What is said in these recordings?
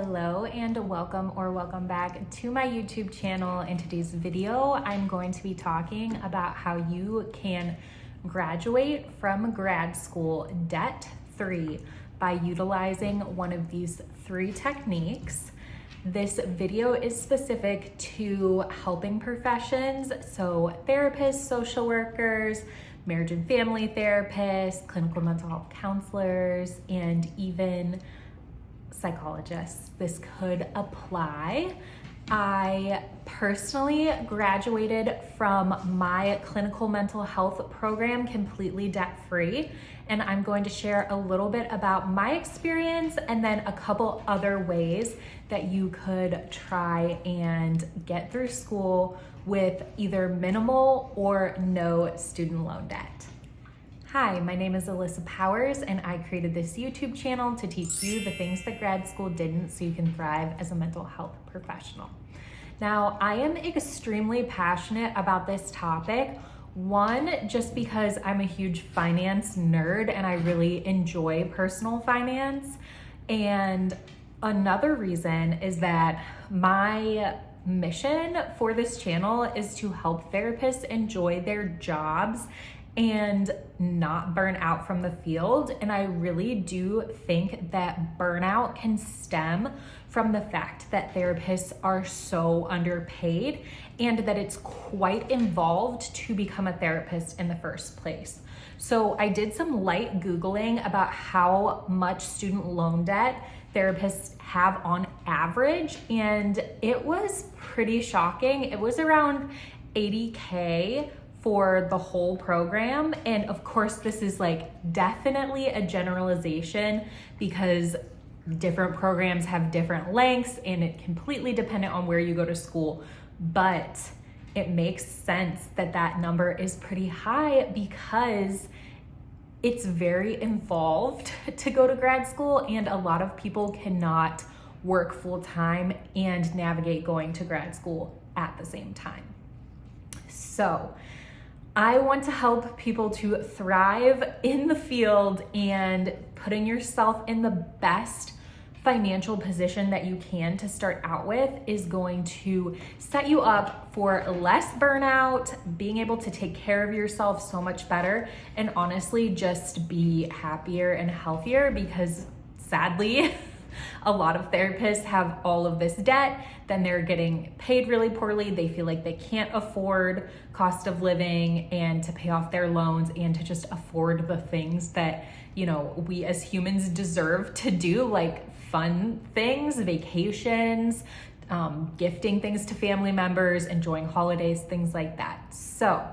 Hello and welcome back to my YouTube channel. In today's video, I'm going to be talking about how you can graduate from grad school debt-free by utilizing one of these 3 techniques. This video is specific to helping professions, so therapists, social workers, marriage and family therapists, clinical mental health counselors, and even psychologists. This could apply. I personally graduated from my clinical mental health program completely debt-free, and I'm going to share a little bit about my experience and then a couple other ways that you could try and get through school with either minimal or no student loan debt. Hi, my name is Alyssa Powers, and I created this YouTube channel to teach you the things that grad school didn't so you can thrive as a mental health professional. Now, I am extremely passionate about this topic. One, just because I'm a huge finance nerd and I really enjoy personal finance. And another reason is that my mission for this channel is to help therapists enjoy their jobs and not burn out from the field. And I really do think that burnout can stem from the fact that therapists are so underpaid and that it's quite involved to become a therapist in the first place. So I did some light Googling about how much student loan debt therapists have on average, and it was pretty shocking. It was around $80K for the whole program. And of course, this is definitely a generalization because different programs have different lengths and it completely dependent on where you go to school. But it makes sense that that number is pretty high because it's very involved to go to grad school, and a lot of people cannot work full time and navigate going to grad school at the same time. So I want to help people to thrive in the field, and putting yourself in the best financial position that you can to start out with is going to set you up for less burnout, being able to take care of yourself so much better, and honestly just be happier and healthier because sadly, a lot of therapists have all of this debt, then they're getting paid really poorly. They feel like they can't afford cost of living and to pay off their loans and to just afford the things that, we as humans deserve to do, like fun things, vacations, gifting things to family members, enjoying holidays, things like that. So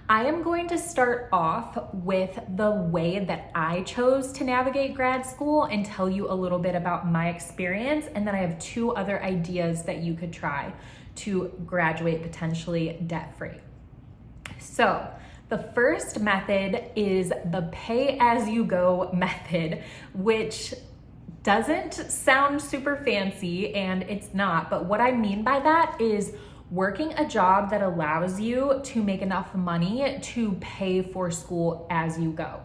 I am going to start off with the way that I chose to navigate grad school and tell you a little bit about my experience. And then I have 2 other ideas that you could try to graduate potentially debt-free. So the first method is the pay-as-you-go method, which doesn't sound super fancy, and it's not. But what I mean by that is working a job that allows you to make enough money to pay for school as you go.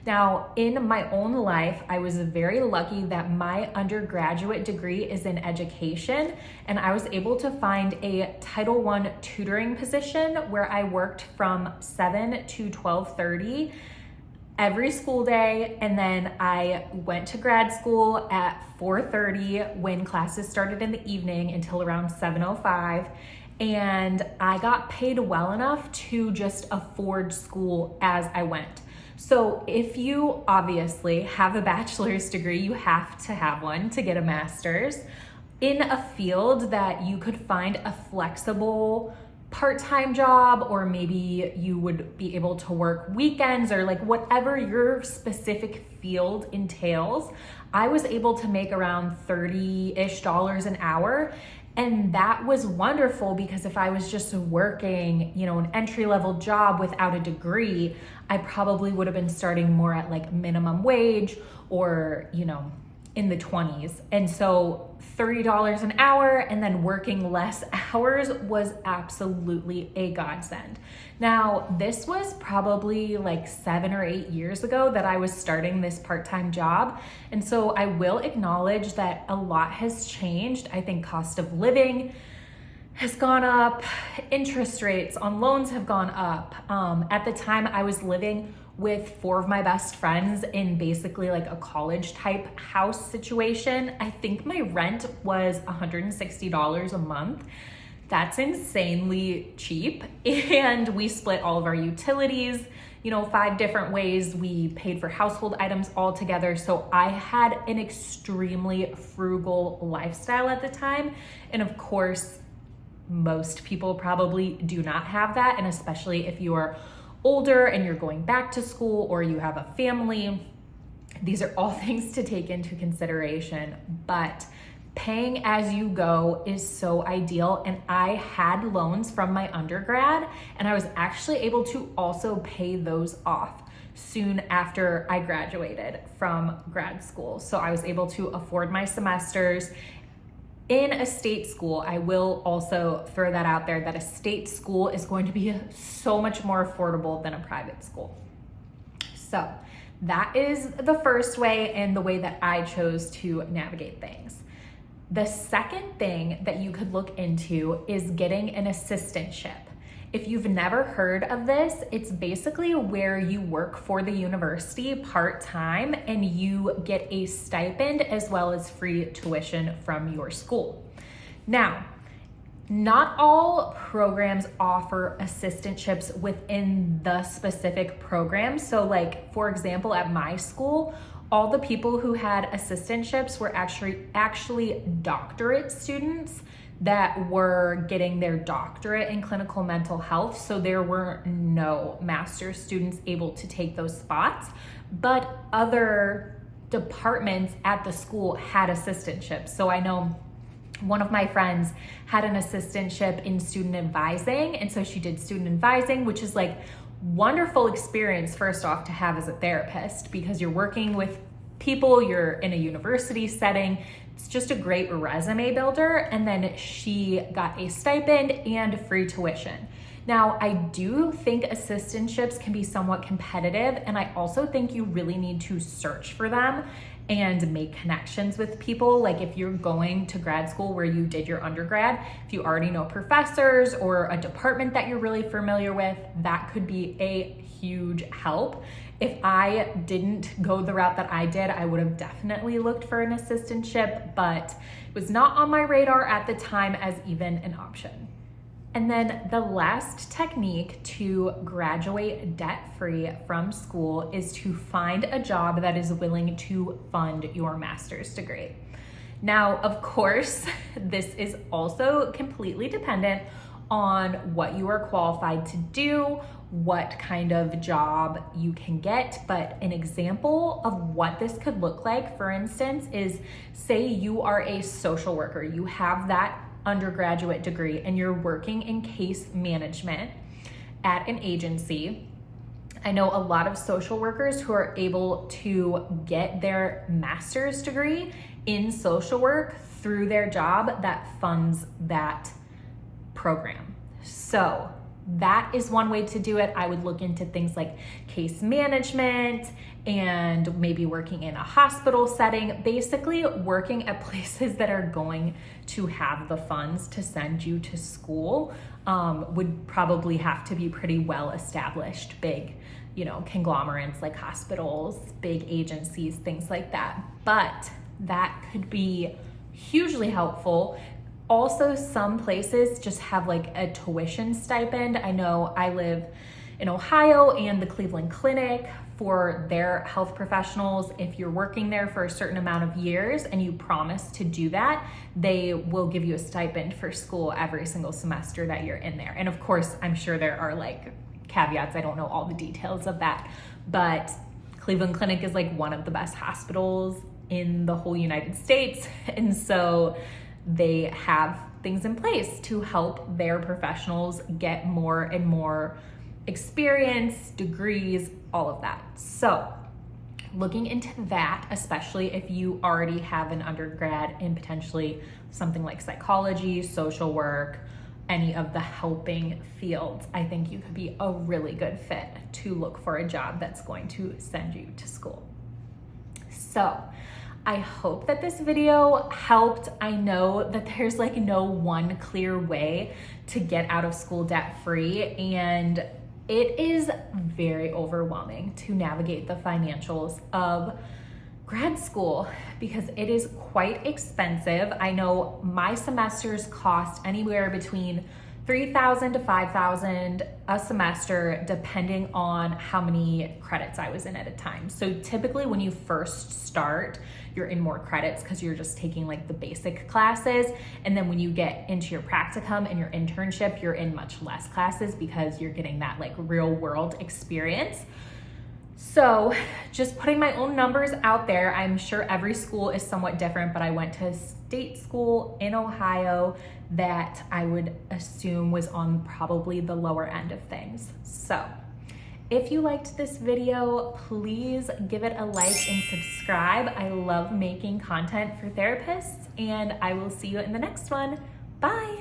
Now, in my own life, I was very lucky that my undergraduate degree is in education, and I was able to find a Title I tutoring position where I worked from 7 to 12:30 every school day, and then I went to grad school at 4:30 when classes started in the evening until around 7:05. And I got paid well enough to just afford school as I went. So if you obviously have a bachelor's degree, you have to have one to get a master's in a field that you could find a flexible part-time job, or maybe you would be able to work weekends, or whatever your specific field entails. I was able to make around $30-ish an hour. And that was wonderful because if I was just working, an entry-level job without a degree, I probably would have been starting more at minimum wage or, in the 20s. And so $30 an hour and then working less hours was absolutely a godsend. Now, this was probably like 7 or 8 years ago that I was starting this part-time job. And so I will acknowledge that a lot has changed. I think cost of living has gone up, interest rates on loans have gone up. At the time I was living with 4 of my best friends in basically like a college type house situation. I think my rent was $160 a month. That's insanely cheap. And we split all of our utilities, 5 different ways. We paid for household items all together. So I had an extremely frugal lifestyle at the time. And of course, most people probably do not have that. And especially if you are older and you're going back to school or you have a family, these are all things to take into consideration. But paying as you go is so ideal. And I had loans from my undergrad and I was actually able to also pay those off soon after I graduated from grad school. So I was able to afford my semesters. In a state school, I will also throw that out there that a state school is going to be so much more affordable than a private school. So that is the first way and the way that I chose to navigate things. The second thing that you could look into is getting an assistantship. If you've never heard of this, it's basically where you work for the university part-time and you get a stipend as well as free tuition from your school. Now, not all programs offer assistantships within the specific program. So like, for example, at my school, all the people who had assistantships were actually doctorate students that were getting their doctorate in clinical mental health. So there were no master's students able to take those spots, but other departments at the school had assistantships. So I know one of my friends had an assistantship in student advising. And so she did student advising, which is like wonderful experience, first off, to have as a therapist, because you're working with people, you're in a university setting. It's just a great resume builder. And then she got a stipend and free tuition. Now, I do think assistantships can be somewhat competitive, and I also think you really need to search for them and make connections with people. Like if you're going to grad school where you did your undergrad, if you already know professors or a department that you're really familiar with, that could be a huge help. If I didn't go the route that I did, I would have definitely looked for an assistantship, but it was not on my radar at the time as even an option. And then the last technique to graduate debt-free from school is to find a job that is willing to fund your master's degree. Now, of course, this is also completely dependent on what you are qualified to do, what kind of job you can get. But an example of what this could look like, for instance, is say you are a social worker, you have that undergraduate degree and you're working in case management at an agency. I know a lot of social workers who are able to get their master's degree in social work through their job that funds that program. So that is one way to do it. I would look into things like case management and maybe working in a hospital setting, basically working at places that are going to have the funds to send you to school. Would probably have to be pretty well established, big, conglomerates like hospitals, big agencies, things like that. But that could be hugely helpful. Also, some places just have like a tuition stipend. I know I live in Ohio, and the Cleveland Clinic, for their health professionals, if you're working there for a certain amount of years and you promise to do that, they will give you a stipend for school every single semester that you're in there. And of course, I'm sure there are like caveats. I don't know all the details of that, but Cleveland Clinic is like one of the best hospitals in the whole United States. And so they have things in place to help their professionals get more and more experience, degrees, all of that. So looking into that, especially if you already have an undergrad in potentially something like psychology, social work, any of the helping fields, I think you could be a really good fit to look for a job that's going to send you to school. So I hope that this video helped. I know that there's like no one clear way to get out of school debt free, and it is very overwhelming to navigate the financials of grad school because it is quite expensive. I know my semesters cost anywhere between $3,000 to $5,000 a semester, depending on how many credits I was in at a time. So typically when you first start, you're in more credits because you're just taking like the basic classes. And then when you get into your practicum and your internship, you're in much less classes because you're getting that like real world experience. So just putting my own numbers out there, I'm sure every school is somewhat different, but I went to a state school in Ohio that I would assume was on probably the lower end of things. So if you liked this video, please give it a like and subscribe. I love making content for therapists, and I will see you in the next one. Bye.